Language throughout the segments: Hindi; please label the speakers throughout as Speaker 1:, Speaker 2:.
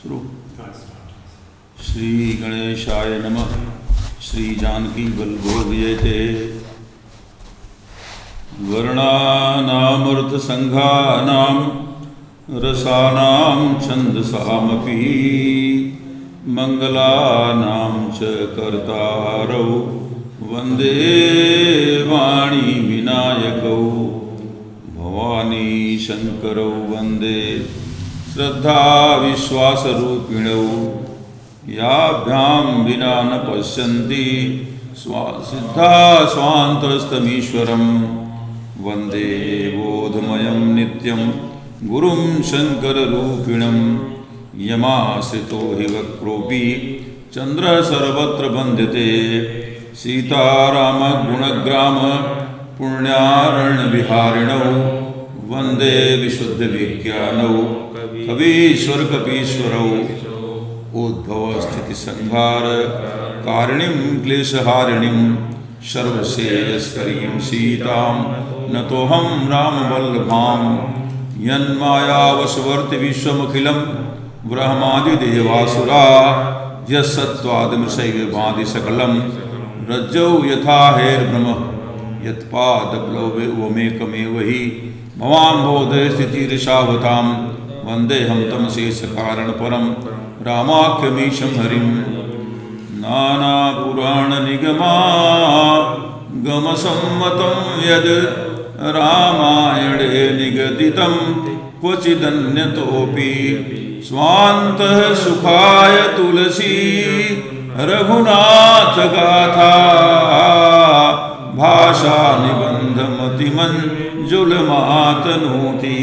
Speaker 1: शुरू। श्री गणेशाय नमः। श्री जानकी वल्लभो विजयते। वर्णानामर्थसंघानां रसानां छन्दसामपि मंगलानां च कर्तारौ वन्दे वाणी विनायकौ भवानी शंकरौ वन्दे श्रद्धा विश्वासरूपिणौ याभ्यां विना न पश्यन्ति सिद्धा स्वान्तस्तमीश्वरं वन्दे बोधमयं नित्यं गुरुं शंकररूपिणं यमाश्रितो हि वक्रोऽपि चन्द्रः सर्वत्र वन्द्यते सीतारामगुणग्राम पुण्यारण्यविहारिणौ वन्दे विशुद्धविज्ञानौ कवीश्वरकपीश्वरौ उद्भवस्थितिसंहार कारिणीं क्लेशहारिणीं सर्वश्रेयस्करीं सीतां नतोऽहं रामवल्लभां यन्मायावशवर्ति विश्वमखिलं ब्रह्मादिदेवासुरा यस्सत्त्वादिमृषैः भाति सकलं रज्जौ यथा हेर्ब्रह्म यत्पादप्लवमेकमेव हि भवाम्भोधस्थितिरिषावतां वन्देऽहं तं शेषकारणपरं रामाख्यमीशं हरिं नानापुराणनिगमागमसम्मतं यद् रामायणे निगदितं क्वचिदन्यतोऽपि स्वान्तः सुखाय तुलसी रघुनाथ गाथा भाषा निबंधमतिमंजुलमातनोति।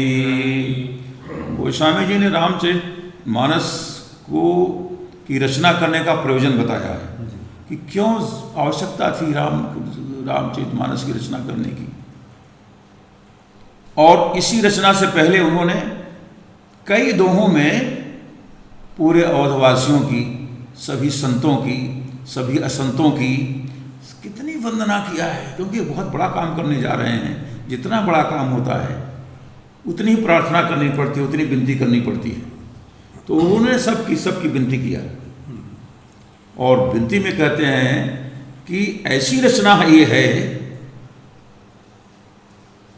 Speaker 1: गोस्वामी जी ने रामचरितमानस को की रचना करने का प्रयोजन बताया है कि क्यों आवश्यकता थी रामचरितमानस की रचना करने की। और इसी रचना से पहले उन्होंने कई दोहों में पूरे अवधवासियों की, सभी संतों की, सभी असंतों की कितनी वंदना किया है, क्योंकि बहुत बड़ा काम करने जा रहे हैं। जितना बड़ा काम होता है उतनी प्रार्थना करनी पड़ती है, उतनी विनती करनी पड़ती है। तो उन्होंने सबकी विनती किया और विनती में कहते हैं कि ऐसी रचना ये है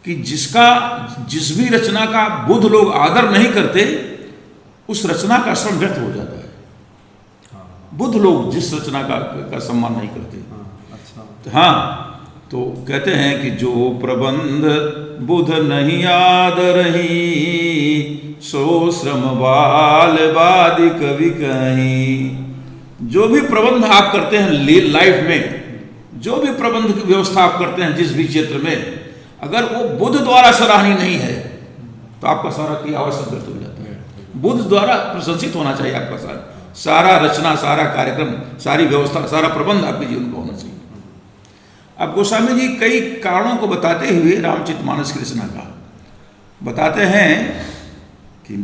Speaker 1: कि जिस भी रचना का बुद्ध लोग आदर नहीं करते उस रचना का श्रम व्यर्थ हो जाता है। बुद्ध लोग जिस रचना का सम्मान नहीं करते। हाँ, तो कहते हैं कि जो प्रबंध बुध नहीं आदरही सो श्रम बाल बादि कवि कहीं। जो भी प्रबंध आप करते हैं लाइफ में, जो भी प्रबंध की व्यवस्था आप करते हैं जिस भी क्षेत्र में, अगर वो बुद्ध द्वारा सराहनीय नहीं है तो आपका सारा क्रिया आवश्यक व्यर्थ हो जाता है। बुद्ध द्वारा प्रशंसित होना चाहिए आपका सारा रचना, सारा कार्यक्रम, सारी व्यवस्था, सारा प्रबंध आपके जीवन का होना चाहिए। अब गोस्वामी जी कई कारणों को बताते हुए रामचरितमानस की रचना का बताते हैं कि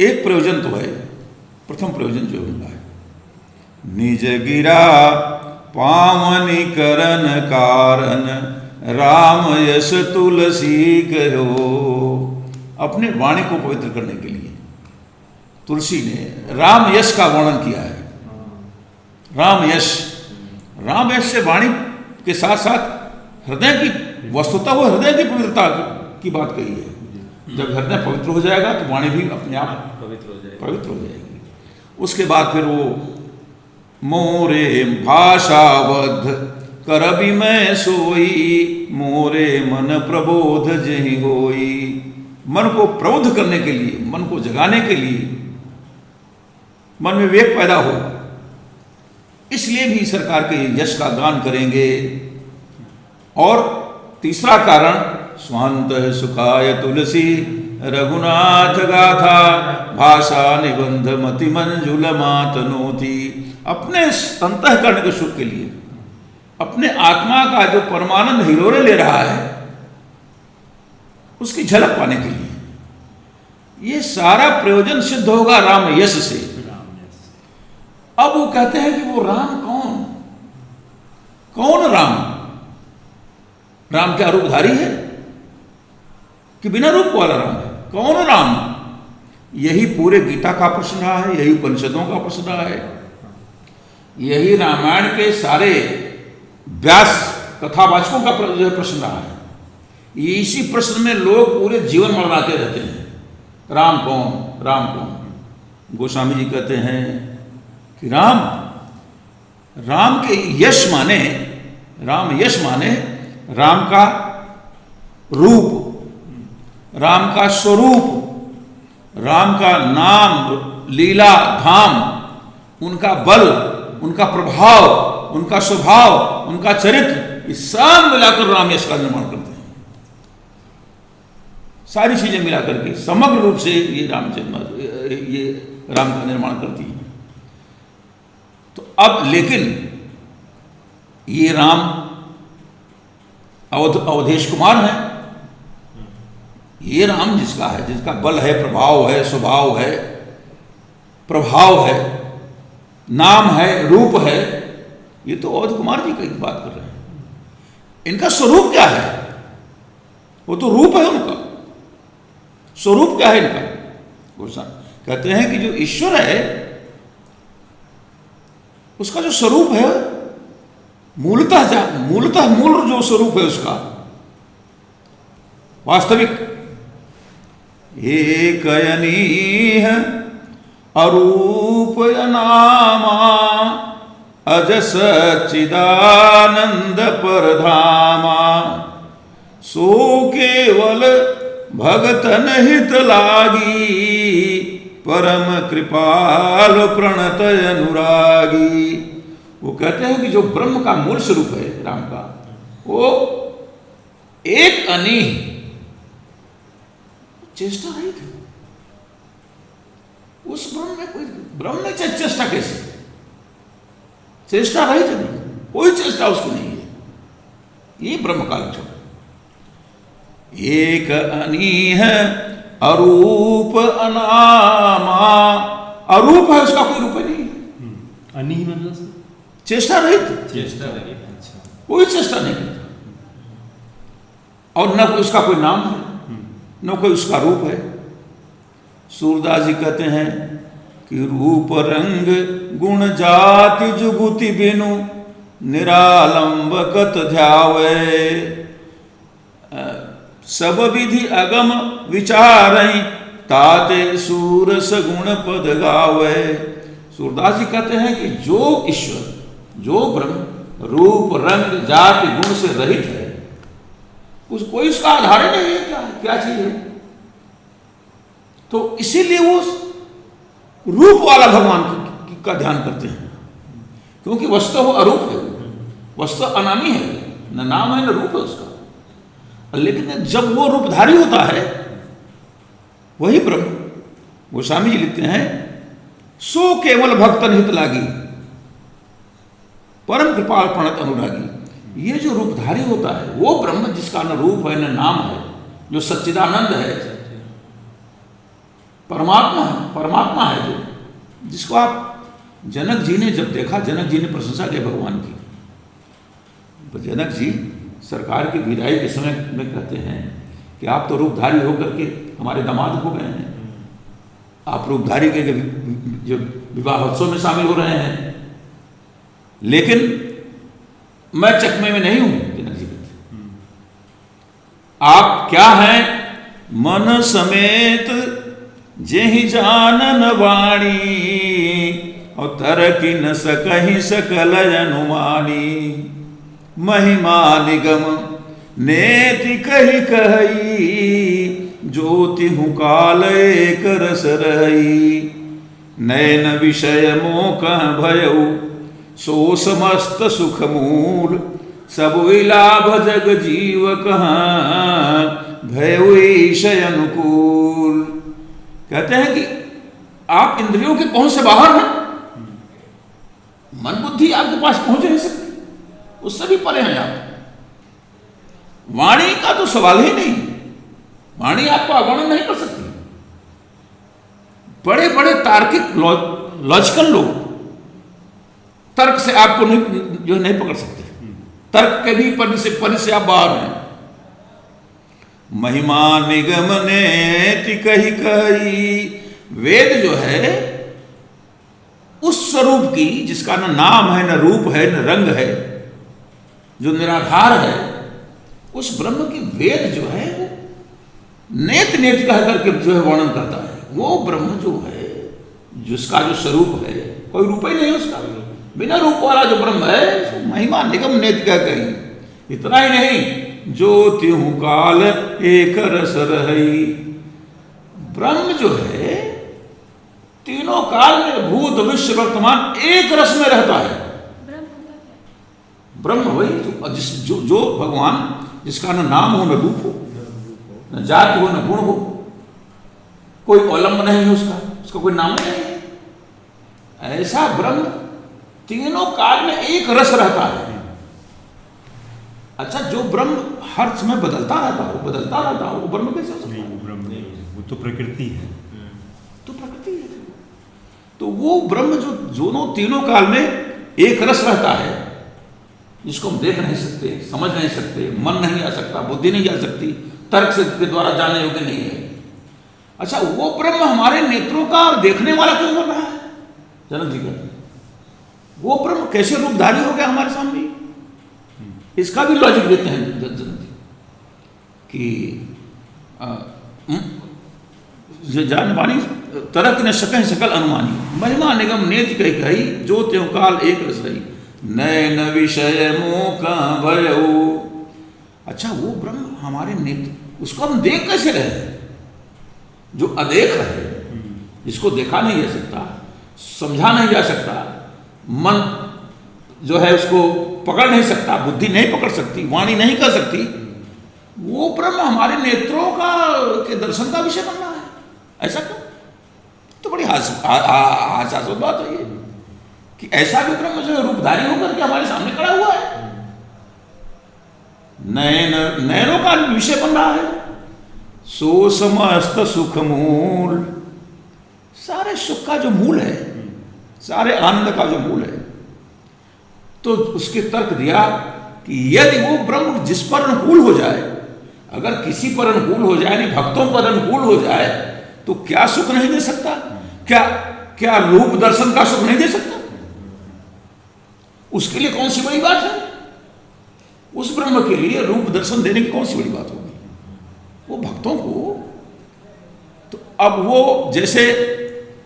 Speaker 1: एक प्रयोजन तो है, प्रथम प्रयोजन जो उनका है, निज गिरा पावनी करण कारण राम यश तुलसी कहो। अपने वाणी को पवित्र करने के लिए तुलसी ने राम यश का वर्णन किया है। राम यश से वाणी के साथ साथ हृदय की, वस्तुतः वो हृदय की पवित्रता की बात कही है। जब हृदय पवित्र हो जाएगा तो वाणी भी अपने आप पवित्र हो जाएगी। उसके बाद फिर वो मोरे भाषावध करबि मैं सोई मोरे मन प्रबोध जहि होई। मन को प्रबुद्ध करने के लिए, मन को जगाने के लिए, मन में विवेक पैदा हो, इसलिए भी सरकार के यश का गान करेंगे। और तीसरा कारण स्वांत सुखाय तुलसी रघुनाथ गाथा भाषा निबंध मति मंजुल मातनोति। अपने अंतःकरण के सुख के लिए, अपने आत्मा का जो परमानंद हिलोरे ले रहा है उसकी झलक पाने के लिए ये सारा प्रयोजन सिद्ध होगा राम यश से। अब वो कहते हैं कि वो राम कौन राम? राम क्या रूपधारी है कि बिना रूप वाला राम है? कौन राम? यही पूरे गीता का प्रश्न रहा है, यही उपनिषदों का प्रश्न रहा है, यही रामायण के सारे व्यास कथावाचकों का जो प्रश्न रहा है। इसी प्रश्न में लोग पूरे जीवन मरनाते रहते हैं, राम कौन, राम कौन। गोस्वामी जी कहते हैं कि राम के यश माने, राम यश माने राम का रूप, राम का स्वरूप, राम का नाम, लीला, धाम, उनका बल, उनका प्रभाव, उनका स्वभाव, उनका चरित्र, ये सब मिलाकर राम यश का निर्माण करते हैं। सारी चीजें मिलाकर के समग्र रूप से ये राम का निर्माण करती हैं। तो अब लेकिन ये राम अवधेश कुमार हैं, ये राम जिसका है, जिसका बल है, प्रभाव है, स्वभाव है, प्रभाव है, नाम है, रूप है, ये तो अवध कुमार जी की बात कर रहे हैं। इनका स्वरूप क्या है? वो तो रूप है उनका, स्वरूप क्या है इनका? कहते हैं कि जो ईश्वर है उसका जो स्वरूप है, मूलतः मूल जो स्वरूप है उसका वास्तविक, एक अयनीह अरूप नामा अजस चिदानंद परधामा, सो केवल भगतन हित लागी, परम कृपाल प्रणतय अनुरागी। वो कहते हैं कि जो ब्रह्म का मूल स्वरूप है राम का, वो एक अनीह, चेष्टा रहित है। उस ब्रह्म में चेष्टा कैसे? चेष्टा रहित नहीं, कोई चेष्टा उसको नहीं है। ये ब्रह्म का लक्षण है। एक अनीह अरूप अनामा, अरूप है, उसका कोई रूप नहीं।
Speaker 2: अनीह मतलब
Speaker 1: चेष्टा रहित,
Speaker 2: चेष्टा रहित, अच्छा,
Speaker 1: कोई चेष्टा नहीं करता, और न उसका कोई नाम है, न कोई उसका रूप है। सूरदास जी कहते हैं कि रूप रंग गुण जाति जुगुति बिनु निरालंब कत ध्यावे, सब विधि अगम विचारई ताते सूर सगुण पद गावे। सूरदास जी कहते हैं कि जो ईश्वर, जो ब्रह्म रूप रंग जाति गुण से रहित है, कोई उसका आधार ही नहीं है, क्या चीज है। तो इसीलिए वो रूप वाला भगवान का ध्यान करते हैं, क्योंकि वस्तु वो अरूप है, वस्तु अनामी है, न नाम है न रूप है उसका। लेकिन जब वो रूपधारी होता है वही ब्रह्म, गोस्वामी जी लिखते हैं, सो केवल भक्तन हित लागी, परम कृपाल प्रणत अनुरागी। ये जो रूपधारी होता है वो ब्रह्म, जिसका न रूप है न नाम है, जो सच्चिदानंद है, परमात्मा है, जो जिसको आप, जनक जी ने जब देखा, जनक जी ने प्रशंसा की भगवान की। तो जनक जी सरकार की विदाई के समय में कहते हैं कि आप तो रूपधारी होकर के हमारे दामाद हो गए हैं, आप रूपधारी के जो विवाह उत्सव में शामिल हो रहे हैं, लेकिन मैं चकमे में नहीं हूं। जनक जी कहते आप क्या हैं? मन समेत जेहि जानन वाणी, और तरकी न सकहि सकल अनुमानी, महिमा निगम नेति कही कही, ज्योति हूँ काल एक रस रही, नयन विषय मोह भयउ सो समस्त सुख मूल, सब लाभ जग जीव कहाँ भयउ ईशय अनुकूल। कहते हैं कि आप इंद्रियों के पहुंच से बाहर हैं, मन बुद्धि आपके पास पहुंच नहीं सकती, उससे भी परे हैं आप। वाणी का तो सवाल ही नहीं, वाणी आपको अवगुण नहीं कर सकती। बड़े बड़े तार्किक लॉजिकल लोग तर्क से आपको नहीं पकड़ सकते, तर्क के भी पद से आप बाहर हैं। महिमा निगम नेति कही कही, वेद जो है उस स्वरूप की, जिसका न नाम है, न रूप है, न रंग है, जो निराधार है, उस ब्रह्म की वेद जो है वो नेत नेत कह करके जो है वर्णन करता है। वो ब्रह्म जो है, जिसका जो स्वरूप है, कोई रूप ही नहीं है उसका, बिना रूप वाला जो ब्रह्म है, महिमा निगम नेत कह कही। इतना ही नहीं, जो त्यों काल एक रस रही, ब्रह्म जो है तीनों काल में भूत विश्व वर्तमान एक रस में रहता है। ब्रह्म वही जो भगवान, जिसका न नाम हो, न रूप हो, न जाति हो, न गुण हो, कोई अवलंब नहीं है उसका कोई नाम नहीं है, ऐसा ब्रह्म तीनों काल में एक रस रहता है। अच्छा, जो ब्रह्म हर समय बदलता रहता हो, वो ब्रह्म कैसे हो सकता है?
Speaker 2: वो ब्रह्म नहीं, वो तो प्रकृति है।
Speaker 1: तो प्रकृति है। तो वो ब्रह्म जो दोनों तीनों काल में एक रस रहता है, जिसको हम देख नहीं सकते, समझ नहीं सकते, मन नहीं आ सकता, बुद्धि नहीं आ सकती, तर्क से के द्वारा जानने योग्य नहीं है। अच्छा, वो ब्रह्म हमारे नेत्रों का देखने वाला क्यों बन रहा है? जनक जी कहते हैं वो ब्रह्म कैसे रूपधारी हो गया हमारे सामने? इसका भी लॉजिक देते हैं जनक जी कि जानवानी तरक न सकह सकल अनुमानी, महिमा निगम नेति कही, जो त्यों काल एक रस रही, नयन विषय मोह का भयऊ। अच्छा, वो ब्रह्म हमारे नेत्र, उसको हम देख कैसे रहे? जो अदेख है, जिसको देखा नहीं जा सकता, समझा नहीं जा सकता, मन जो है उसको पकड़ नहीं सकता, बुद्धि नहीं पकड़ सकती, वाणी नहीं कर सकती, वो ब्रह्म हमारे नेत्रों का के दर्शन का विषय बन रहा है। ऐसा क्यों? तो बड़ी हास्यास्पद बात है ये कि ऐसा भी ब्रह्म जो रूपधारी होकर के हमारे सामने खड़ा हुआ है, नयनों का विषय बन रहा है। सो समस्त सुख मूल, सारे सुख का जो मूल है, सारे आनंद का जो मूल है। तो उसके तर्क दिया कि यदि वो ब्रह्म जिस पर अनुकूल हो जाए, अगर किसी पर अनुकूल हो जाए, यानी भक्तों पर अनुकूल हो जाए, तो क्या सुख नहीं दे सकता? क्या रूप दर्शन का सुख नहीं दे सकता? उसके लिए कौन सी बड़ी बात है? उस ब्रह्म के लिए रूप दर्शन देने की कौन सी बड़ी बात होगी वो भक्तों को? तो अब वो जैसे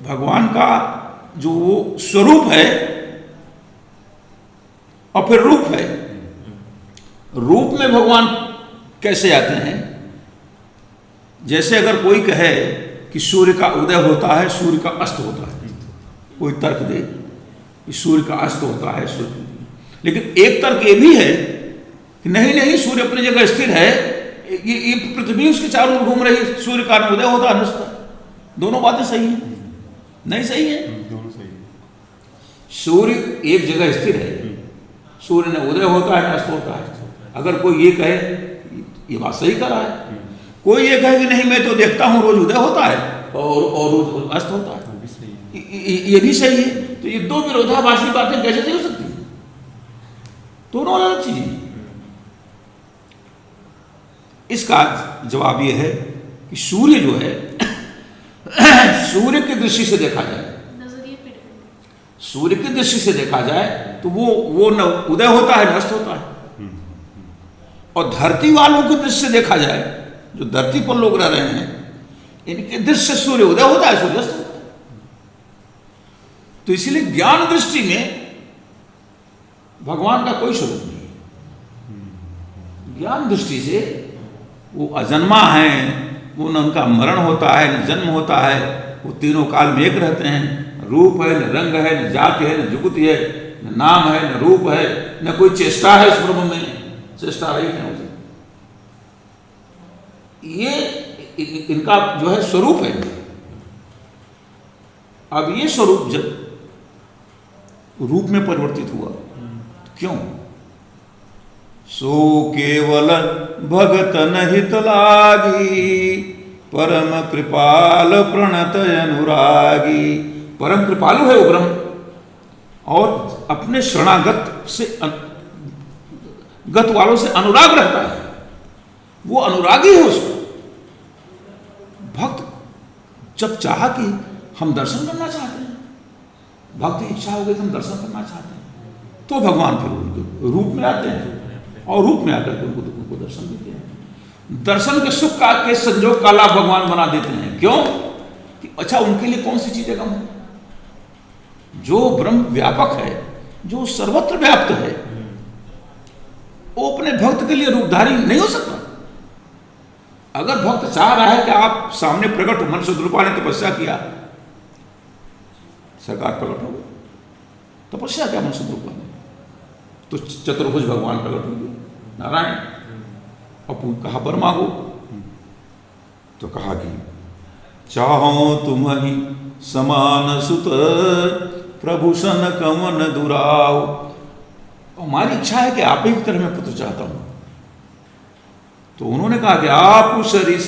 Speaker 1: भगवान का जो वो स्वरूप है और फिर रूप है, रूप में भगवान कैसे आते हैं? जैसे अगर कोई कहे कि सूर्य का उदय होता है, सूर्य का अस्त होता है, कोई तर्क दे कि सूर्य का अस्त होता है, सूर्य, लेकिन एक तर्क ये भी है कि नहीं सूर्य अपनी जगह स्थिर है, ये पृथ्वी उसके चारों ओर घूम रही है, सूर्य का न उदय होता है न अस्त। दोनों बातें सही हैं? नहीं सही है।
Speaker 2: दोनों सही है।
Speaker 1: सूर्य एक जगह स्थिर है, सूर्य न उदय होता है न अस्त होता है। अगर कोई ये कहे ये बात सही कर रहा है, कोई ये कहे कि नहीं मैं तो देखता हूं रोज उदय होता है और रोज अस्त होता है, ये भी सही है। तो ये दो विरोधाभासी बातें कैसे सही हो सकती हैं? दोनों अलग चीजें हैं। इसका जवाब यह है कि सूर्य जो है सूर्य की दृष्टि से देखा जाए, सूर्य की दृष्टि से देखा जाए तो वो न उदय होता है न अस्त होता है। और धरती वालों की दृष्टि से देखा जाए, जो धरती पर लोग रह रहे हैं, इनकी दृष्टि से सूर्य उदय होता है, सूर्य अस्त होता है। तो इसलिए ज्ञान दृष्टि में भगवान का कोई स्वरूप नहीं है। ज्ञान दृष्टि से वो अजन्मा है, वो न उनका मरण होता है न जन्म होता है, वो तीनों काल में एक रहते हैं। रूप है, न रंग है, न जाति है, न जुगति है, न नाम है, न रूप है, न कोई चेष्टा है इस ब्रह्म में, चेष्टा रहित है उसे। ये इनका जो है स्वरूप है। अब ये स्वरूप जब रूप में परिवर्तित हुआ, क्यों? सो केवल भगत नहित लागी, परम कृपाल प्रणत अनुरागी। परम कृपालु है वो ब्रह्म, और अपने शरणागत से गत वालों से अनुराग रखता है, वो अनुरागी है उसका। भक्त जब चाहा कि हम दर्शन करना चाहते हैं, भक्ति इच्छा हो गई तो हम दर्शन करना चाहते हैं, तो भगवान फिर उनके रूप में आते हैं और रूप में आकर के उनको दर्शन देते हैं। दर्शन के सुख का के संजोग का लाभ भगवान बना देते हैं। क्यों? कि अच्छा उनके लिए कौन सी चीजें कम है? जो ब्रह्म व्यापक है, जो सर्वत्र व्याप्त है, वो अपने भक्त के लिए रूपधारी नहीं हो सकता। अगर भक्त चाह रहा है कि आप सामने प्रकट हो, मनुष्य रूपा ने तपस्या किया, सरकार प्रकट हो गई, तपस्या क्या मनुष्य रूपा ने, तो चतुर्भुज भगवान प्रकट होंगे, नारायण। और कहा वर मांगो, तो कहा कि चाहो तुम ही समान सुत प्रभु सन कवन दुराव। हमारी इच्छा है कि आप ही की तरह मैं पुत्र चाहता हूं। तो उन्होंने कहा कि आप उस रिस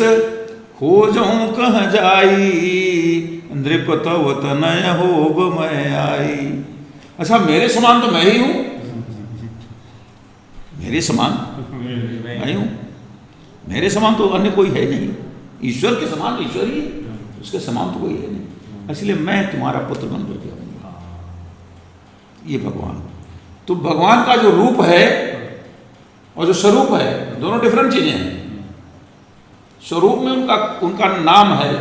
Speaker 1: खोजो कह जाई, नृप तव तनय होब मैं आई। अच्छा मेरे समान तो मैं ही हूं, मेरे समान मैं हूं, मेरे समान तो अन्य कोई है नहीं। ईश्वर के समान तो ईश्वर ही है, उसके समान तो कोई है नहीं, इसलिए मैं तुम्हारा पुत्र बन करके आऊंगा। ये भगवान, तो भगवान का जो रूप है और जो स्वरूप है, दोनों डिफरेंट चीजें हैं। स्वरूप में उनका नाम है,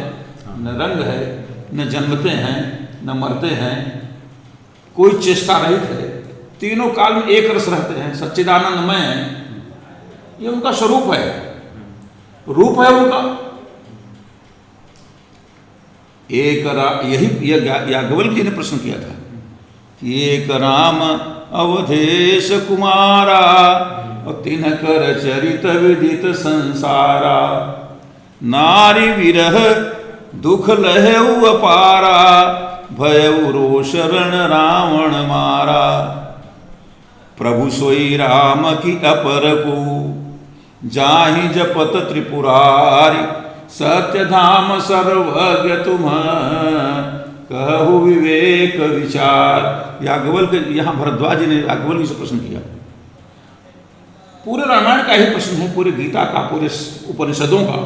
Speaker 1: न रंग है, न जन्मते हैं न मरते हैं, कोई चेष्टा रहित है, तीनों काल में एक रस रहते हैं, सच्चिदानंदमय है। ये उनका स्वरूप है, रूप है उनका। यही याज्ञवल्क्य जी ने प्रश्न किया था कि एक राम अवधेश कुमारा और तिन्ह कर चरित विदित संसारा, नारी विरह दुख लहऊ अपारा, भयउ रोषरण रावण मारा। प्रभु सोई राम की अपर को, जाहि जपत त्रिपुरारी, सत्य धाम सर्वज्ञ तुम कहु विवेक विचार। याज्ञवल्क्य, यहाँ भरद्वाज जी ने याज्ञवल्क्य से प्रश्न किया। पूरे रामायण का ही प्रश्न है, पूरे गीता का, पूरे उपनिषदों का,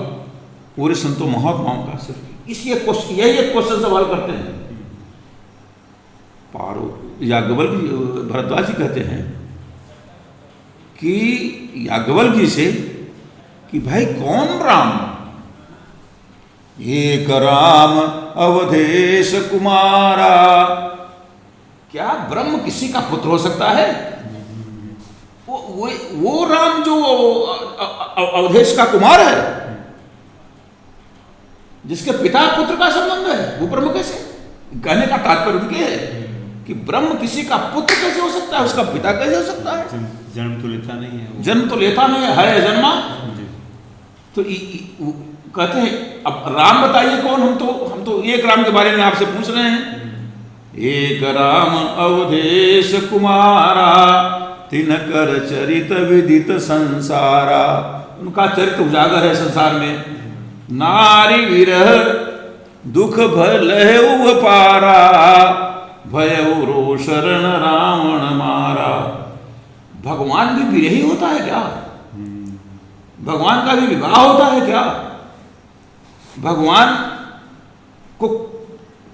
Speaker 1: पूरे संतों महात्माओं का, सिर्फ इसलिए यही एक क्वेश्चन सवाल करते हैं। याज्ञवल्क्य भरद्वाज जी कहते हैं कि याज्ञवल्क्य जी से कि भाई कौन राम? एक राम अवधेश कुमारा। क्या ब्रह्म किसी का पुत्र हो सकता है? वो राम जो अवधेश का कुमार है, जिसके पिता पुत्र का संबंध है, वो ब्रह्म कैसे? कहने का तात्पर्य उनके है कि ब्रह्म किसी का पुत्र कैसे हो सकता है, उसका पिता कैसे हो सकता है?
Speaker 2: जन्म तो लेता नहीं है,
Speaker 1: जन्म तो लेता नहीं है जन्मा। तो कहते हैं अब राम बताइए कौन? हम तो एक राम के बारे में आपसे पूछ रहे हैं। एक राम अवधेश कुमारा, तिन कर चरित विदित संसारा। उनका चरित्र उजागर है संसार में। नारी विरह दुख भलहु पारा, भयउ रोषरण रावण मारा। भगवान भी विरही होता है क्या? भगवान का भी विवाह होता है क्या? भगवान को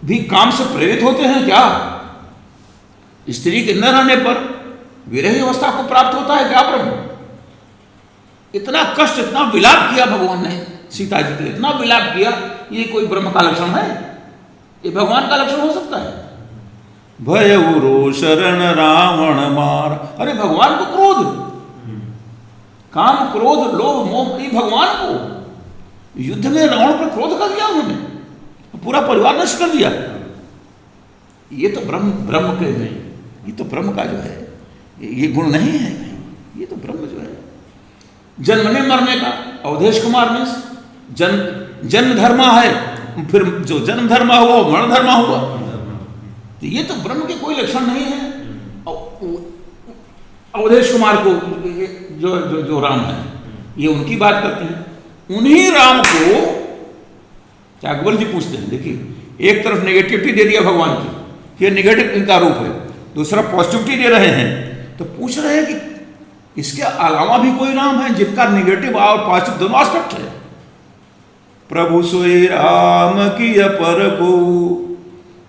Speaker 1: भी काम से प्रेरित होते हैं क्या? स्त्री के न रहने पर विरही अवस्था को प्राप्त होता है क्या ब्रह्म? इतना कष्ट, इतना विलाप किया भगवान ने सीता जी के लिए, इतना विलाप किया, ये कोई ब्रह्म का लक्षण है? ये भगवान का लक्षण हो सकता है? भयउ रोषरण रावण मार। अरे भगवान को क्रोध, काम क्रोध लोभ मोह, ये भगवान को युद्ध में रावण पर क्रोध कर दिया उन्होंने, पूरा परिवार नष्ट कर दिया। ये तो ब्रह्म के नहीं, ये तो ब्रह्म का जो है ये गुण नहीं है, ये तो ब्रह्म जो है। जन्मने मरने का अवधेश कुमार में जन्म धर्मा है, फिर जो जन्म धर्मा हुआ वो मरण धर्मा हुआ। तो ये तो ब्रह्म के कोई लक्षण नहीं है। अवधेश कुमार को जो राम है, ये उनकी बात करते हैं। उन्हीं राम को याज्ञवल्क्य जी पूछते हैं। देखिए, एक तरफ नेगेटिविटी दे दिया भगवान की, ये नेगेटिव इनका रूप है, दूसरा पॉजिटिविटी दे रहे हैं। तो पूछ रहे हैं कि इसके अलावा भी कोई राम है जिनका नेगेटिव और पॉजिटिव दोनों एस्पेक्ट है? प्रभु सोई राम की अपर को,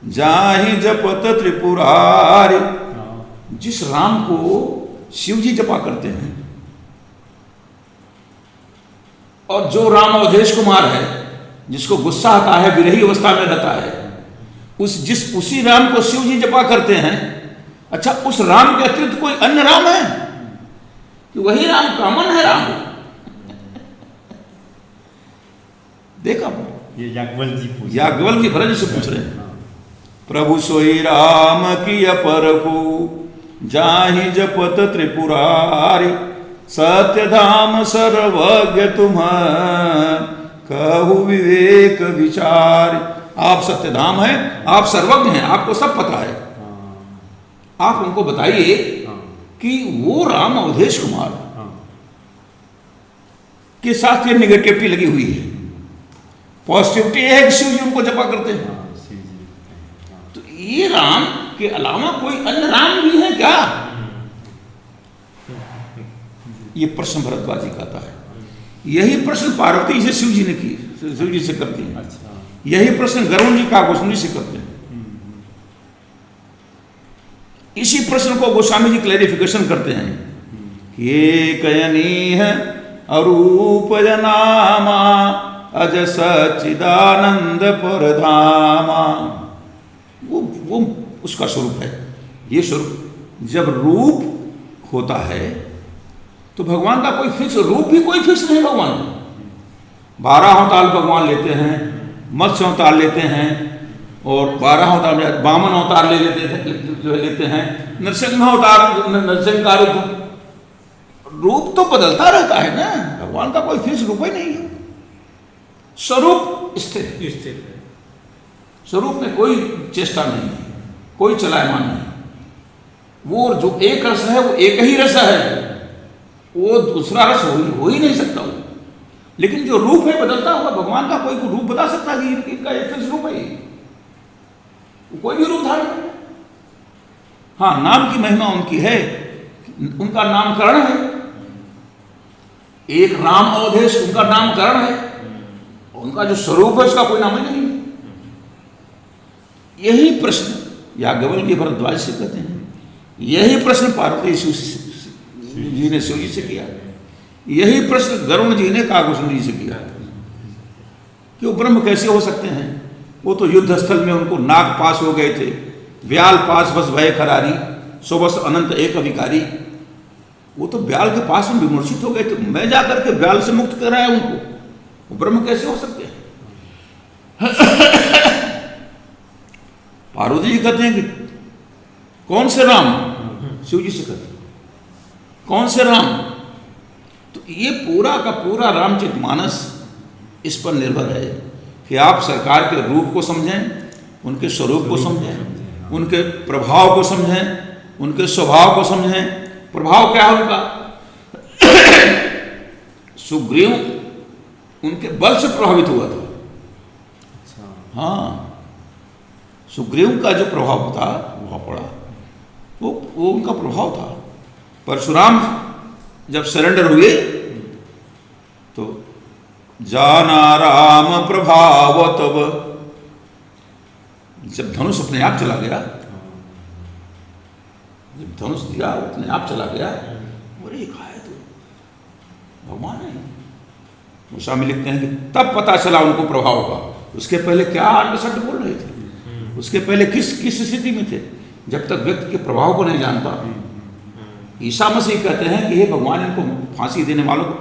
Speaker 1: जाहि जपत त्रिपुरारि। जिस राम को शिव जी जपा करते हैं, और जो राम अवधेश कुमार है, जिसको गुस्सा आता है, विरही अवस्था में रहता है, उसी राम को शिव जी जपा करते हैं। अच्छा, उस राम के अतिरिक्त कोई अन्य राम है कि वही राम कॉमन है राम? देखा
Speaker 2: ये याज्ञवल्क्य जी पूछ
Speaker 1: याज्ञवल्क्य जी भरत जी से पूछ रहे हैं। प्रभु सोई राम की अपरपु, जाहि जपत त्रिपुरारि। सत्य धाम सर्वज्ञ तुम, कहु विवेक विचार। आप सत्य धाम है, आप सर्वज्ञ हैं, आपको सब पता है। आप उनको बताइए कि वो राम अवधेश कुमार के साथ ये निगेटिविटी लगी हुई है, पॉजिटिविटी है कि शिव जी उनको जपा करते हैं। तो ये राम के अलावा कोई अन्य राम भी है क्या? ये प्रश्न भरद्वाज जी का आता है। यही प्रश्न पार्वती से शिव जी ने की, शिव जी से करती हैं। यही प्रश्न गरुड़ जी काकभूषण जी से करते हैं। इसी प्रश्न को गोस्वामी जी क्लैरिफिकेशन करते हैं कि ये कयनी है अरूप जनामा, अज सच्चिदानंद परधामा। वो उसका स्वरूप है। ये स्वरूप जब रूप होता है तो भगवान का कोई फिक्स रूप भी कोई फिक्स नहीं। भगवान 12 अवतार भगवान लेते हैं, मत्स्य अवतार लेते हैं, और 12 अवतार वामन अवतार लेते हैं, नरसिंह अवतार, नरसिंह का रूप तो बदलता रहता है ना। भगवान का कोई फिक्स रूप ही नहीं है। स्वरूप स्थिर है। स्वरूप में कोई चेष्टा नहीं है, कोई चलायमान नहीं। वो जो एक रस है वो एक ही रस है, वो दूसरा रस हो ही नहीं सकता वो। लेकिन जो रूप है बदलता हुआ, भगवान का कोई रूप बता सकता है कि इनका एक फिक्स रूप है, कोई भी रूप धारण। हाँ, नाम की महिमा उनकी है, उनका नामकरण है। एक राम अवधेश उनका नामकरण है, उनका जो स्वरूप है उसका कोई नाम ही नहीं है। यही प्रश्न याज्ञवल्क्य भरद्वाज से कहते हैं, यही प्रश्न पार्वती जी ने शिव जी से किया, यही प्रश्न गरुड़ जी ने काकभूषण जी से किया कि वो ब्रह्म कैसे हो सकते हैं। वो तो युद्ध स्थल में उनको नाग पास हो गए थे, ब्याल पास बस भय खरारी, सो बस अनंत एक अविकारी। वो तो ब्याल के पास में विमर्शित हो गए थे, मैं जाकर के ब्याल से मुक्त कराया उनको। वो ब्रह्म कैसे हो सकते हैं? पार्वती जी कहते हैं कि कौन से राम? शिव जी से कहते हैं कौन से राम? तो ये पूरा का पूरा रामचरितमानस इस पर निर्भर है कि आप सरकार के रूप को समझें, उनके स्वरूप को समझें, उनके प्रभाव को समझें, उनके स्वभाव को समझें। प्रभाव क्या है उनका? सुग्रीव उनके बल से प्रभावित हुआ था। हाँ, सुग्रीव का जो प्रभाव था वह पड़ा, वो उनका प्रभाव था। परशुराम जब सरेंडर हुए तो जाना राम प्रभाव तब, जब धनुष अपने आप चला गया, जब धनुष दिया अपने आप चला गया, अरे कहा है तो भगवान है। गोस्वामी लिखते हैं कि तब पता चला उनको प्रभाव का। उसके पहले क्या आर्ट बोल रहे थे, उसके पहले किस स्थिति में थे? जब तक व्यक्ति के प्रभाव को नहीं जानता। ईसा मसीह कहते हैं कि हे भगवान, इनको फांसी देने वालों को,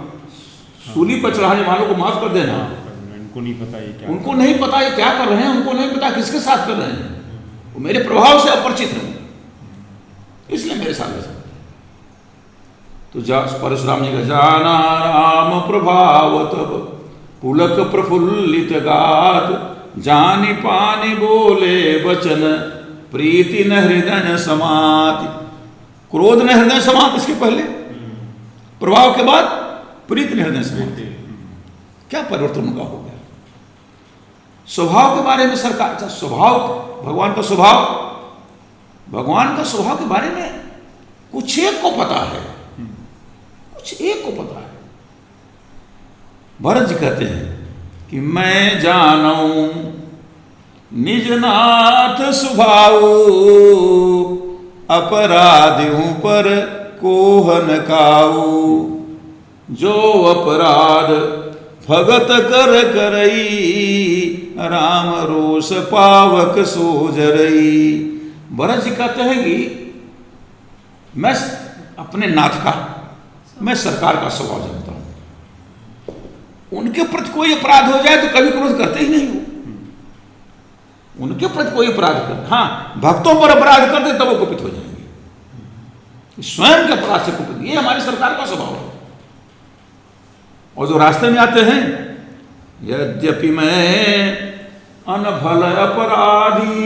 Speaker 1: सूली पर चढ़ाने वालों को माफ कर देना।
Speaker 2: उनको नहीं पता ये क्या,
Speaker 1: उनको नहीं पता ये क्या कर रहे हैं, उनको नहीं पता किसके साथ कर रहे हैं, वो मेरे प्रभाव से अपरिचित हैं, इसलिए मेरे साथ ऐसा। तो परशुराम जी का जाना राम प्रभाव तब, पुलक प्रफुल्लित गात, जानी पानी बोले वचन, प्रीति न हृदय समाति। क्रोध न हृदय समात, इसके पहले प्रभाव के बाद प्रीति न हृदय समात। क्या परिवर्तन उनका हो गया? स्वभाव के बारे में सरकार, स्वभाव, भगवान का स्वभाव, भगवान का स्वभाव के बारे में कुछ एक को पता है, कुछ एक को पता है। भरत जी कहते हैं कि मैं जानूं निज नाथ सुभाऊ, अपराधियों पर कोहन काऊ। जो अपराध भगत कर करई, राम रोष पावक सो जरई। भरत जी कहते हैं कि मैं अपने नाथ का, मैं सरकार का स्वभाव जानता हूं। उनके प्रति कोई अपराध हो जाए तो कभी क्रोध करते ही नहीं हो। उनके प्रति कोई अपराध कर, हाँ भक्तों पर अपराध कर दे तब वो कुपित हो जाएंगे। स्वयं के अपराध से कुपित, ये हमारी सरकार का स्वभाव है। और जो रास्ते में आते हैं, यद्यपि मैं अनभल अपराधी,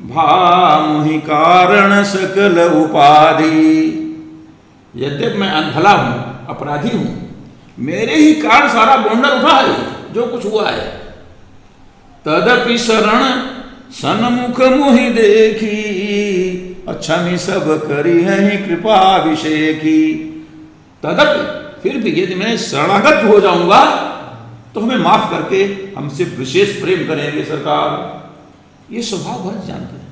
Speaker 1: भामुहि कारण सकल उपाधि। यद्यपि मैं अनभला हूं, अपराधी हूं, मेरे ही कारण सारा गोंडर उठा है जो कुछ हुआ है। तदपि शरण सन्मुख मुहि देखी, क्षमि सब करी है कृपाभिषेकी। तदपि, फिर भी यदि मैं शरणागत हो जाऊंगा तो हमें माफ करके हमसे विशेष प्रेम करेंगे सरकार। ये स्वभाव भरत जानते हैं,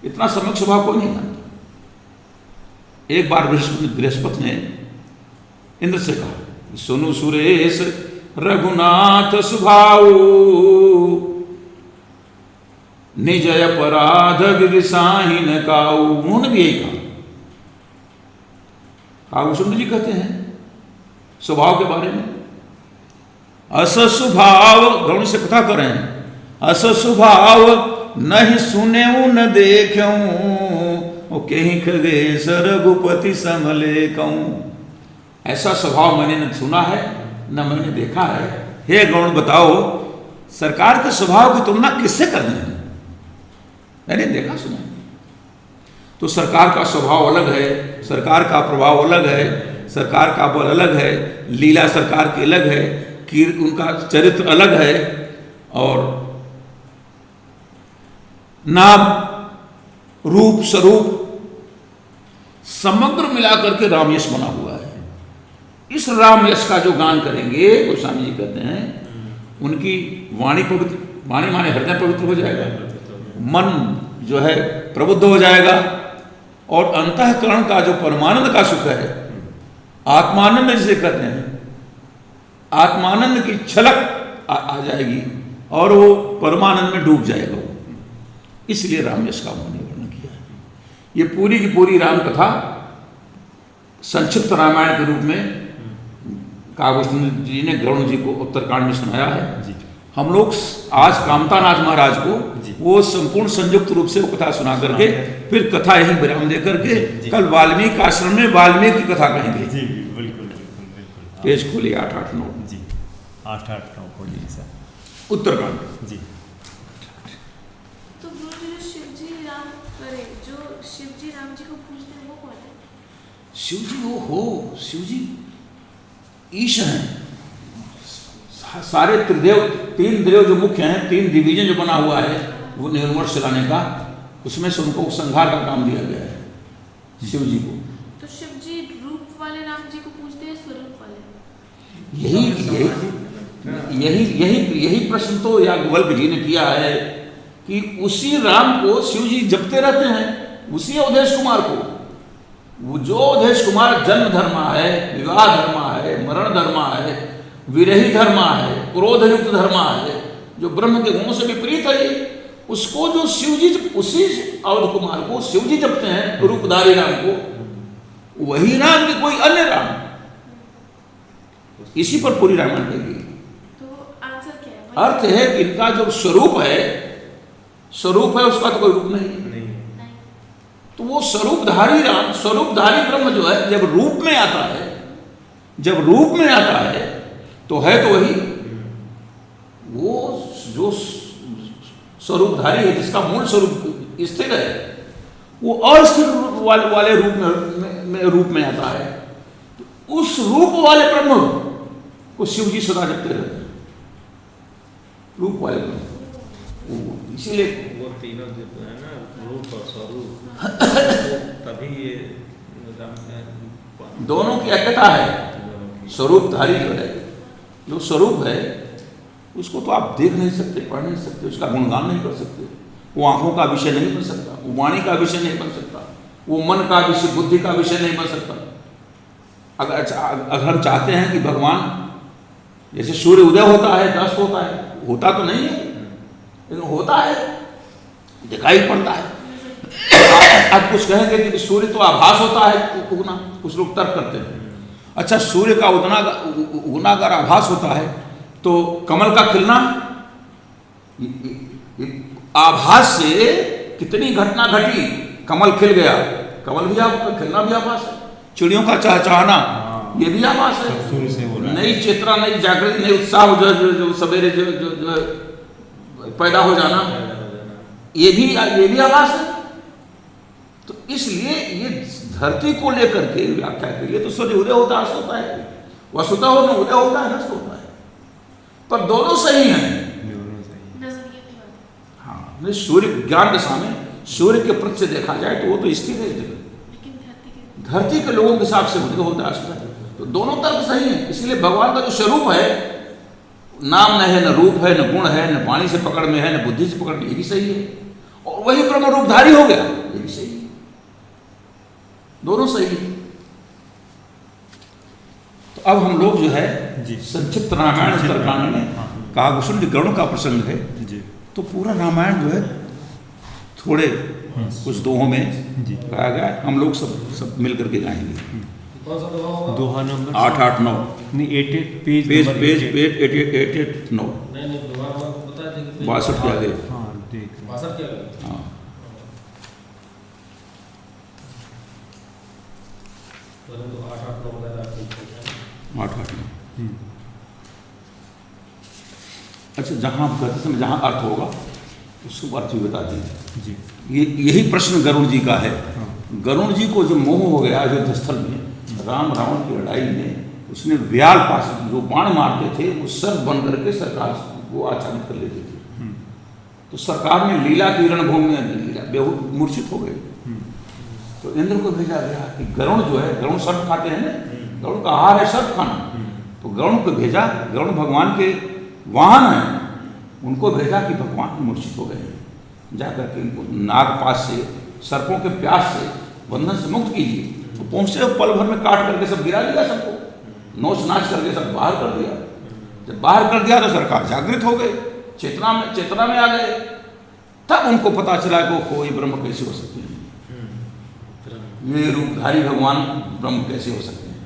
Speaker 1: इतना सम्यक स्वभाव कोई नहीं जानता। एक बार बृहस्पति ने इंद्र से कहा, सुनु सुरेश रघुनाथ सुभाऊ, निज अपराध गिरिसाही न काऊ। उन्होंने भी यही कहा। काव्यसुंदर जी कहते हैं स्वभाव के बारे में, अस स्वभाव, गौण से कथा करें, अस स्वभाव नहीं सुने न देखूं, कहीं खगेश रघुपति समले कहूं। ऐसा स्वभाव मैंने न सुना है न मैंने देखा है। हे गौण बताओ, सरकार के स्वभाव की तुलना किससे करनी है? मैंने देखा सुना। तो सरकार का स्वभाव अलग है, सरकार का प्रभाव अलग है, सरकार का बल अलग है, लीला सरकार की अलग है, कि उनका चरित्र अलग है। और नाम रूप स्वरूप समग्र मिलाकर के राम यश बना हुआ है। इस राम यश का जो गान करेंगे, गोस्वामी जी कहते हैं, उनकी वाणी पवित्र, वाणी माने हृदय पवित्र हो जाएगा, मन जो है प्रबुद्ध हो जाएगा, और अंतःकरण का जो परमानंद का सुख है, आत्मानंद जिसे कहते हैं, आत्मानंद की छलक आ जाएगी और वो परमानंद में डूब जाएगा वो। इसलिए राम यश का उन्होंने वर्णन किया है। ये पूरी की पूरी राम कथा संक्षिप्त रामायण के रूप में काव्यसुंदर जी ने गरुण जी को उत्तरकांड में सुनाया है। हम लोग आज कामतानाथ महाराज को वो संपूर्ण संयुक्त रूप से वो कथा सुना करके फिर कथा यही विराम दे करके कल वाल्मीकि आश्रम में वाल्मीकि की कथा कहेंगे।
Speaker 2: जी बिल्कुल।
Speaker 1: पेज खोलिए 889
Speaker 2: जी 889 खोलिए सर।
Speaker 1: उत्तरकांड जी।
Speaker 3: तो गुरुजी जो शिवजी राम करे, जो शिवजी राम जी को पूजते हैं वो कौन है?
Speaker 1: शिवजी वो हो, शिवजी ईश हैं। सारे त्रिदेव, तीन देव जो मुख्य हैं, तीन डिवीजन जो बना हुआ है वो निर्मल चलाने का, उसमें से उनको संहार का काम दिया गया है शिव जी को।
Speaker 3: तो शिव जी रूप वाले राम जी को पूजते हैं स्वरूप वाले?
Speaker 1: यही प्रश्न तो याज्ञवल्क्य जी ने किया है कि उसी राम को शिव जी जपते रहते हैं, उसी अवधेश कुमार को। वो जो अवधेश कुमार जन्म धर्मा है, विवाह धर्मा है, मरण धर्मा है, विरही धर्मा है, क्रोध युक्त धर्मा है, जो ब्रह्म के गुणों से विपरीत है, उसको जो शिवजी, उसी अवध कुमार को शिवजी जपते हैं, रूपधारी राम को, वही राम की कोई अन्य राम। इसी पर पूरी रामायण कही गई।
Speaker 3: तो आंसर क्या है?
Speaker 1: अर्थ है कि इनका जो स्वरूप है उसका तो कोई रूप नहीं है। तो वो स्वरूपधारी राम, स्वरूपधारी ब्रह्म जो है, जब रूप में आता है तो है तो वही वो जो स्वरूपधारी है, जिसका मूल स्वरूप स्थिर है, वो अस्थिर वाले रूप में आता है। तो उस रूप वाले ब्रह्म को शिव जी सदा जपते रहते हैं, रूप वाले ब्रह्म। इसीलिए
Speaker 4: वो तीनों जो है ना, रूप और स्वरूप, तभी ये
Speaker 1: दोनों की एकता है। स्वरूपधारी जो है, जो स्वरूप है, उसको तो आप देख नहीं सकते, पढ़ नहीं सकते, उसका गुणगान नहीं कर सकते। वो आंखों का विषय नहीं बन सकता, वो वाणी का विषय नहीं बन सकता, वो मन का विषय, बुद्धि का विषय नहीं बन सकता। अगर हम चाहते हैं कि भगवान, जैसे सूर्य उदय होता है, अस्त होता है, होता तो नहीं है लेकिन होता है, दिखाई पड़ता है। अब कुछ कहेंगे कि सूर्य तो आभास होता है उगना, कुछ लोग तर्क करते हैं। अच्छा, सूर्य का उगना अगर आभास होता है तो कमल का खिलना आभास से कितनी घटना घटी, कमल खिल गया, कमल भी खिलना भी आभास है। चिड़ियों का चहचहाना ये भी आभास है।
Speaker 2: सूर्य से हो रहा है।
Speaker 1: नई चेतना, नई जागृति, नई उत्साह जो सवेरे जो पैदा हो जाना, ये भी आभास है। तो इसलिए ये धरती को लेकर के व्याख्या के लिए तो सूर्य उदय होता है, अस्त होता है, वसुता हो न उदय होता है, नष्ट होता है, पर दोनों सही हैं।
Speaker 3: नजरिए की बात।
Speaker 1: हाँ, नहीं, सूर्य ज्ञान दशा में सूर्य के प्रति से देखा जाए तो वो तो स्थिर है जगह,
Speaker 3: लेकिन
Speaker 1: धरती के लोगों के हिसाब से उदय होता है, अस्त है, तो दोनों तरफ सही है। इसलिए भगवान का जो स्वरूप है, नाम न है, न रूप है, न गुण है, न वाणी से पकड़ में है, न बुद्धि से पकड़ में, ये भी सही है। और वही ब्रह्म रूपधारी हो गया, ये भी सही है, दोनों सही है। तो अब हम लोग जो है संक्षिप्त रामायण उत्तरकांड में काकभूषण गरुड़ का प्रसंग है
Speaker 2: जी।
Speaker 1: तो पूरा रामायण जो है थोड़े कुछ दोहों में गाया गया है। हम लोग सब मिल करके गाएंगे।
Speaker 2: दोहा नंबर
Speaker 1: 889
Speaker 2: नहीं 88 पेज
Speaker 1: 889
Speaker 4: नहीं दोबारा बता देंगे।
Speaker 1: 62 के आगे।
Speaker 2: हाँ देख रहे हैं।
Speaker 4: 62 के आगे।
Speaker 1: हाँ,
Speaker 4: तो 889 बता रहा
Speaker 1: 889। अच्छा, जहाँ आप कहते समय जहाँ अर्थ होगा उसको अर्थ भी बता दीजिए
Speaker 2: जी।
Speaker 1: यही प्रश्न गरुड़ जी का है। गरुड़ जी को जो मोह हो गया अयोध्या स्थल में, राम रावण की लड़ाई में उसने व्याल पास जो बाण मारते थे वो सर्प बन करके सरकार को आच्छादित कर लेते थे। तो सरकार ने लीला की रणभूमि में बेहूद मूर्छित हो गए। तो इंद्र को भेजा गया कि गरुड़ जो है, गरुड़ सर्प खाते हैं ना, गरुड़ का आहार है सर्प खाना। तो गरुड़ को भेजा, गरुड़ भगवान के वाहन है, उनको भेजा कि भगवान मूर्छित हो गए हैं, जाकर के इनको नागपाश से, सर्पों के प्यास से, बंधन से मुक्त कीजिए। तो पहुँचे, पल भर में काट करके सब गिरा दिया, सबको नोच नाच करके सब बाहर कर दिया। जब बाहर कर दिया तो सरकार जागृत हो गए, चेतना में आ गए। तब उनको पता चला कि कोई ब्रह्म कैसे हो सकते हैं, ये रूपधारी भगवान ब्रह्म कैसे हो सकते हैं।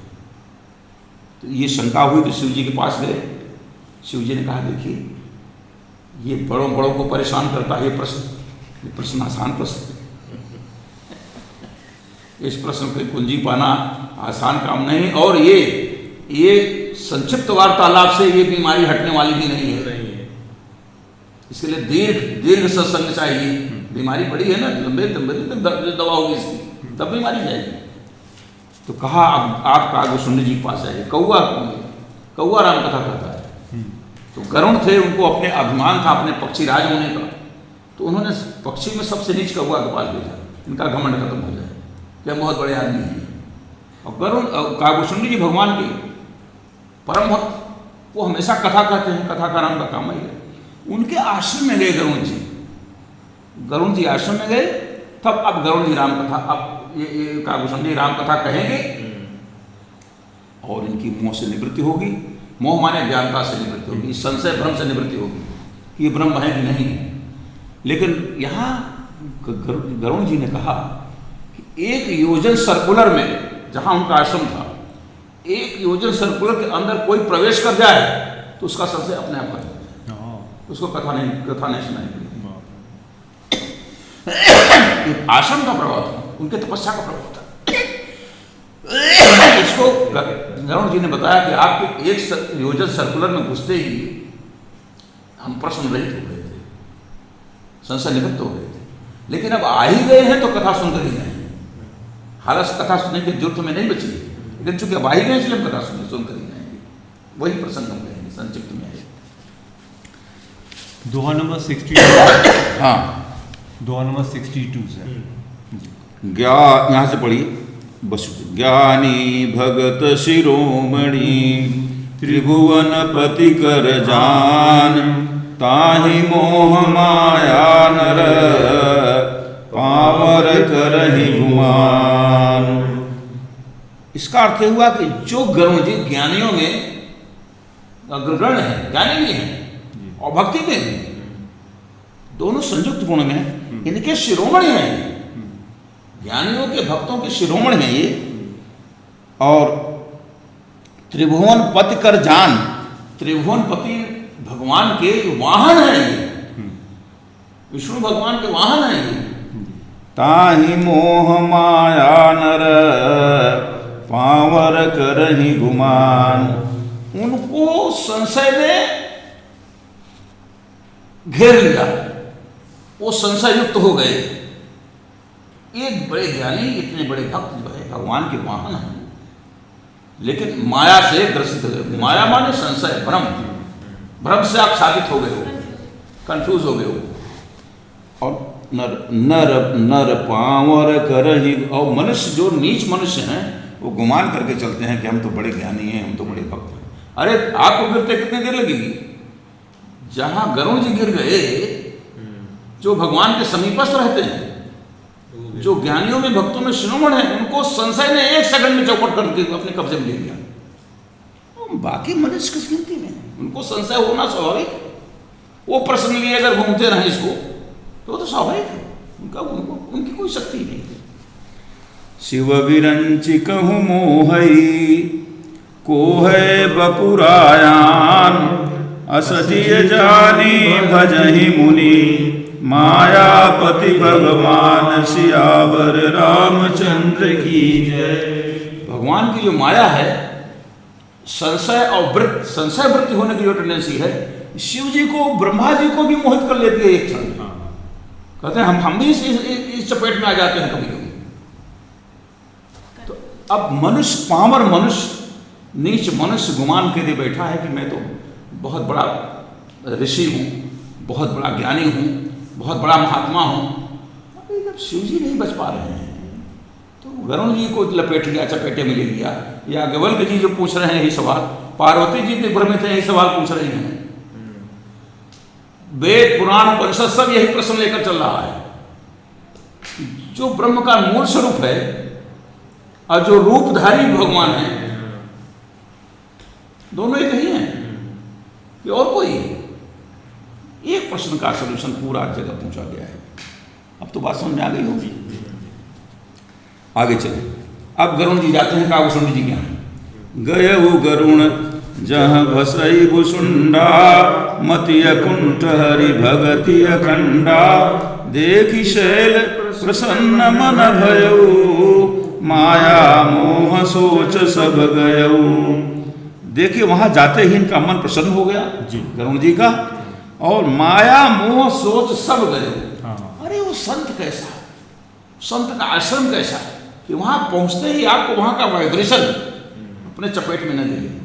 Speaker 1: तो ये शंका हुई तो शिव जी के पास गए। शिव जी ने कहा, देखिए ये बड़ों को परेशान करता है ये प्रश्न आसान प्रश्न है। इस प्रश्न पे कुंजी पाना आसान काम नहीं, और ये संक्षिप्त वार्तालाप से ये बीमारी हटने वाली भी नहीं है। इसके लिए दीर्घ सत्संग चाहिए। बीमारी बड़ी है ना, लंबे दवा होगी इसकी, तब बीमारी जाएगी। तो कहा, अब आप काकभूषण जी के पास आइए। कौआ राम कथा कहता है। तो गरुड़ थे, उनको अपने अभिमान था अपने पक्षी राज होने का। तो उन्होंने पक्षी में सबसे नीच कौआ के पास भेजा, इनका घमंड खत्म हो जाए, क्या बहुत बड़े आदमी हैं। और गरुड़ काकभूषण जी भगवान के परम भक्त, वो हमेशा कथा कहते हैं, कथा का नाम का काम ही है। उनके आश्रम में गए गरुड़ जी आश्रम में गए। तब अब गरुड़ जी राम कथा, अब ये काकभूषण जी राम कथा कहेंगे और इनकी मोह से निवृत्ति होगी। मोह माने ज्ञानता से निवृत्ति होगी, संशय भ्रम से निवृत्ति होगी कि ये ब्रह्म है कि नहीं है। लेकिन यहाँ गरुड़ जी ने कहा कि 1 योजन सर्कुलर में, जहाँ उनका आश्रम था, 1 योजन सर्कुलर के अंदर कोई प्रवेश कर जाए तो उसका संशय अपने आप खत्म हो जाए, उसको कथा नहीं सुनाई। आश्रम का प्रभाव था, उनके तपस्या का प्रभाव था। इसको गरुड़ जी ने बताया कि आपके 1 योजन सर्कुलर में घुसते ही हम प्रश्न रहित हो गए थे, संशय निवृत्त हो गए थे। लेकिन अब आ ही गए हैं तो कथा सुनकर ही जाएंगे। हालांकि कथा सुनने की जरूरत में नहीं बची, लेकिन चूंकि अब आ ही गए इसलिए हम कथा सुनकर ही जाएंगे। वही प्रसंग हम कहेंगे संक्षिप्त में है।
Speaker 2: दोहा नंबर 62।
Speaker 1: हाँ,
Speaker 2: दोहा नंबर 62 से
Speaker 1: यहाँ से पढ़िए बस। ज्ञानी भगत शिरोमणि त्रिभुवन पति कर जान, ताहि मोह माया नर, पावर करहि गुमान। इसका अर्थ हुआ कि जो गरुण जी ज्ञानियों में अग्रगण है, ज्ञानी भी है और भक्ति में भी, दोनों संयुक्त गुण में इनके शिरोमणि हैं। ज्ञानियों के भक्तों के शिरोमणि हैं ये। और त्रिभुवन पति कर जान, त्रिभुवन पति भगवान के वाहन हैं ये, विष्णु भगवान के वाहन हैं ये। ताहि मोह माया नर, पावर करहि गुमान। उनको संशय ने घेर लिया, वो संशय युक्त हो गए। एक बड़े ज्ञानी, इतने बड़े भक्त जो है भगवान के वाहन हैं, लेकिन माया से ग्रसित हो गए। माया माने संशय, भ्रम, भ्रम से आप साबित हो गए हो, कंफ्यूज हो गए हो। और नर नर नर पावर करहि, और मनुष्य जो नीच मनुष्य हैं वो गुमान करके चलते हैं कि हम तो बड़े ज्ञानी हैं, हम तो बड़े भक्त हैं। अरे आपको गिरते कितनी देर लगेगी? जहां गरुण जी गिर गए, जो भगवान के समीपस्थ रहते हैं, जो ज्ञानियों में भक्तों में शिरोमणि हैं, उनको संशय ने 1 सेकंड में चौपट करके अपने कब्जे में ले लिया। बाकी मनुष्य किस गिनती में, उनको संशय होना स्वाभाविक। वो प्रश्न लिए अगर घूमते रहे इसको तो स्वाभाविक है, उनकी कोई शक्ति नहीं है। शिव विरंचि कहु मोहई, को है बपुरायान, असजिय जानी भजहि मुनि, मायापति भगवान सियावर रामचंद्र की जय। भगवान की जो माया है, संशय और वृत्ति, संशय वृत्ति होने की जो टेंडेंसी है, शिव जी को, ब्रह्मा जी को भी मोहित कर लेती है एक क्षण। कहते हैं हम भी इस चपेट में आ जाते हैं कभी कभी। तो अब मनुष्य, पामर मनुष्य, नीच मनुष्य गुमान के लिए बैठा है कि मैं तो बहुत बड़ा ऋषि हूँ, बहुत बड़ा ज्ञानी हूँ, बहुत बड़ा महात्मा हूँ। अभी जब शिव जी नहीं बच पा रहे हैं तो गरुण जी को लपेट लिया, चपेटे में ले लिया। या गवल्क जी जो पूछ रहे हैं यही सवाल, पार्वती जी भी भ्रमित हैं, यही सवाल पूछ रही हैं। वेद पुराण उपनिषद सब यही प्रश्न लेकर चल रहा है। जो ब्रह्म का मूल स्वरूप है और जो रूपधारी भगवान है, दोनों एक ही हैं कि और कोई? एक प्रश्न का सलूशन पूरा जगह पूछा गया है। अब तो बात समझ में आ गई होगी। आगे चले। अब गरुण जी जाते हैं कागभूषण जी के यहाँ। गयउ गरुण जहाँ भसई भुसुंडा, मति अकुंठ हरि भगति अखंडा, देखि शैल प्रसन्न मन भयउ, माया मोह सोच सब गयउ। देखिए वहां जाते ही इनका मन प्रसन्न हो गया जी, गरुण जी का, और माया मोह सोच सब गए। अरे वो संत कैसा, संत का आश्रम कैसा कि वहां पहुंचते ही आपको वहां का वाइब्रेशन अपने चपेट में न ले।